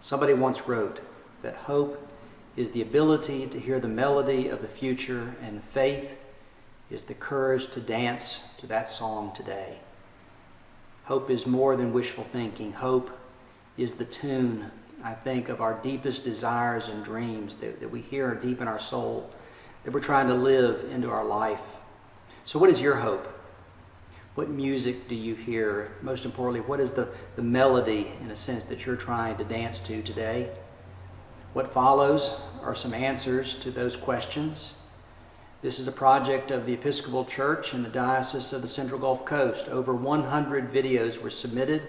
Somebody once wrote that hope is the ability to hear the melody of the future, and faith is the courage to dance to that song today. Hope is more than wishful thinking. Hope is the tune, I think, of our deepest desires and dreams that we hear deep in our soul, that we're trying to live into our life. So what is your hope? What music do you hear? Most importantly, what is the melody, in a sense, that you're trying to dance to today? What follows are some answers to those questions. This is a project of the Episcopal Church in the Diocese of the Central Gulf Coast. Over 100 videos were submitted,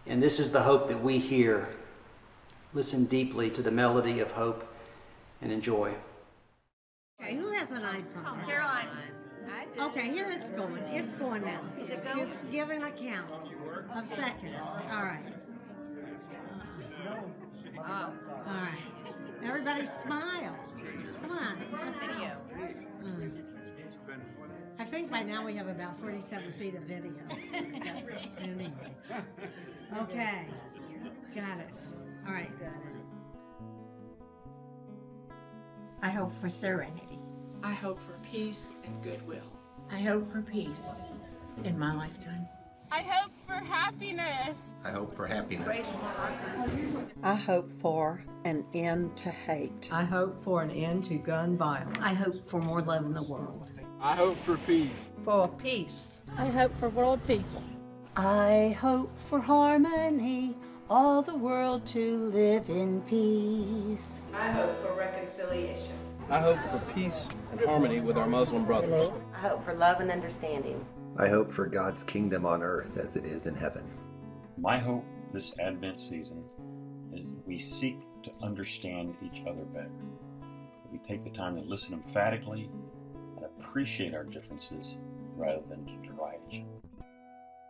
and this is the hope that we hear. Listen deeply to the melody of hope and enjoy. Okay, who has an iPhone? Caroline. Okay, here it's going. It's going now. It's giving a count of seconds. All right. All right. Everybody smile. Come on. Video. I think by now we have about 47 feet of video. Anyway. Okay. Got it. All right. I hope for serenity. I hope for peace and goodwill. I hope for peace in my lifetime. I hope for happiness. I hope for happiness. I hope for an end to hate. I hope for an end to gun violence. I hope for more love in the world. I hope for peace. For peace. I hope for world peace. I hope for harmony, all the world to live in peace. I hope for reconciliation. I hope for peace and harmony with our Muslim brothers. I hope for love and understanding. I hope for God's kingdom on earth as it is in heaven. My hope this Advent season is that we seek to understand each other better. That we take the time to listen emphatically and appreciate our differences rather than to deride each other.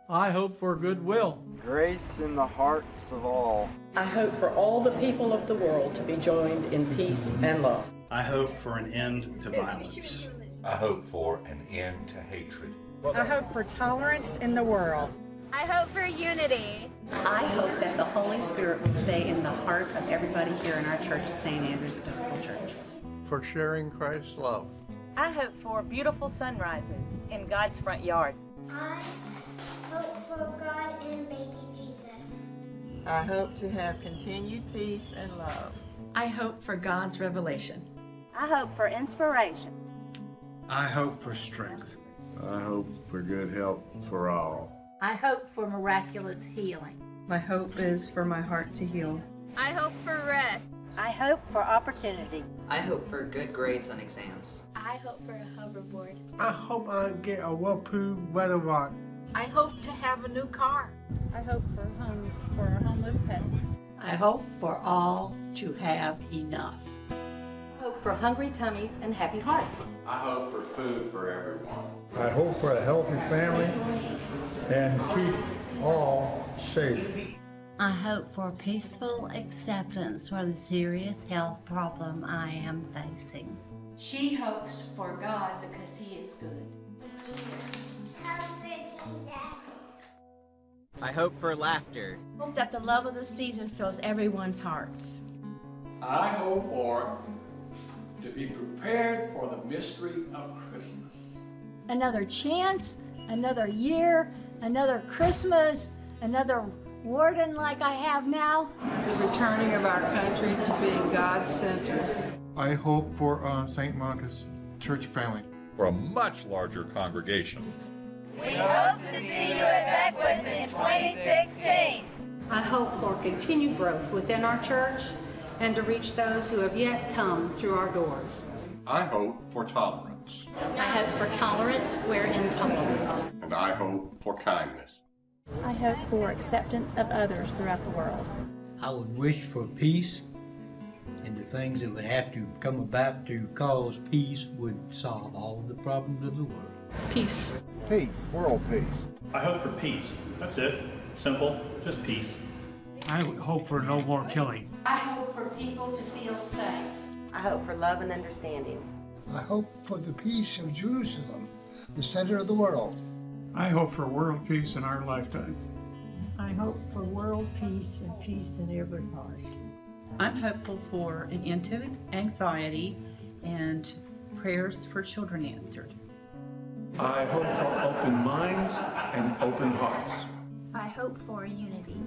I hope for goodwill. Grace in the hearts of all. I hope for all the people of the world to be joined in peace and love. I hope for an end to violence. I hope for an end to hatred. I hope for tolerance in the world. I hope for unity. I hope that the Holy Spirit will stay in the heart of everybody here in our church at St. Andrew's Episcopal Church. For sharing Christ's love. I hope for beautiful sunrises in God's front yard. I hope for God and baby Jesus. I hope to have continued peace and love. I hope for God's revelation. I hope for inspiration. I hope for strength. I hope for good health for all. I hope for miraculous healing. My hope is for my heart to heal. I hope for rest. I hope for opportunity. I hope for good grades on exams. I hope for a hoverboard. I hope I get a well-approved weather rock. I hope to have a new car. I hope for homes for our homeless pets. I hope for all to have enough. I hope for hungry tummies and happy hearts. I hope for food for everyone. I hope for a healthy family and keep all safe. I hope for peaceful acceptance for the serious health problem I am facing. She hopes for God because He is good. I hope for laughter. I hope that the love of the season fills everyone's hearts. I hope for to be prepared for the mystery of Christmas. Another chance, another year, another Christmas, another warden like I have now. The returning of our country to being God's center. I hope for St. Monica's church family. For a much larger congregation. We hope to see you at Beckwith in 2016. I hope for continued growth within our church and to reach those who have yet come through our doors. I hope for tolerance. I hope for tolerance where intolerant. And I hope for kindness. I hope for acceptance of others throughout the world. I would wish for peace, and the things that would have to come about to cause peace would solve all the problems of the world. Peace. Peace, world peace. I hope for peace. That's it. Simple, just peace. I hope for no more killing. I hope for people to feel safe. I hope for love and understanding. I hope for the peace of Jerusalem, the center of the world. I hope for world peace in our lifetime. I hope for world peace and peace in every heart. I'm hopeful for an end to anxiety and prayers for children answered. I hope for open minds and open hearts. I hope for unity.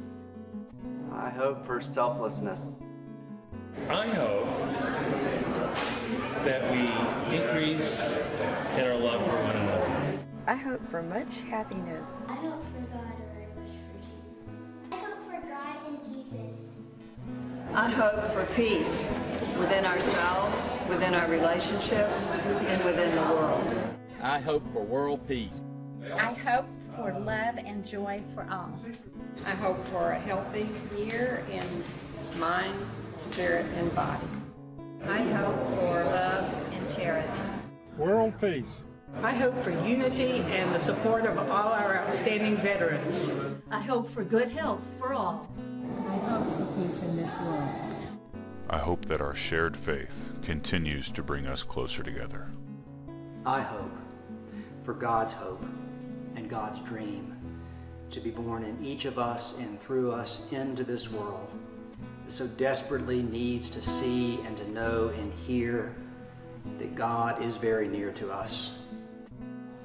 I hope for selflessness. I hope that we increase in our love for one another. I hope for much happiness. I hope for God and I wish for Jesus. I hope for God and Jesus. I hope for peace within ourselves, within our relationships, and within the world. I hope for world peace. I hope for love and joy for all. I hope for a healthy year in mind, spirit, and body. I hope for love and charity. World peace. I hope for unity and the support of all our outstanding veterans. I hope for good health for all. I hope for peace in this world. I hope that our shared faith continues to bring us closer together. I hope for God's hope and God's dream to be born in each of us and through us into this world that so desperately needs to see and to know and hear that God is very near to us.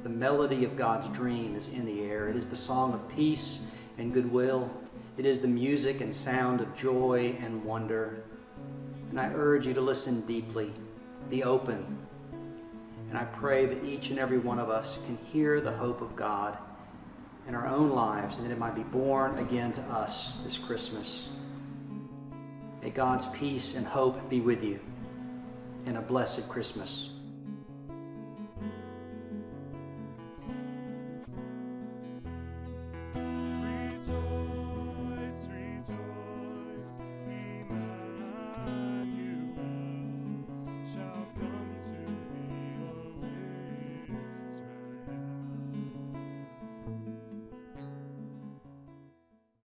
The melody of God's dream is in the air. It is the song of peace and goodwill. It is the music and sound of joy and wonder. And I urge you to listen deeply, be open. And I pray that each and every one of us can hear the hope of God in our own lives and that it might be born again to us this Christmas. May God's peace and hope be with you, and a blessed Christmas.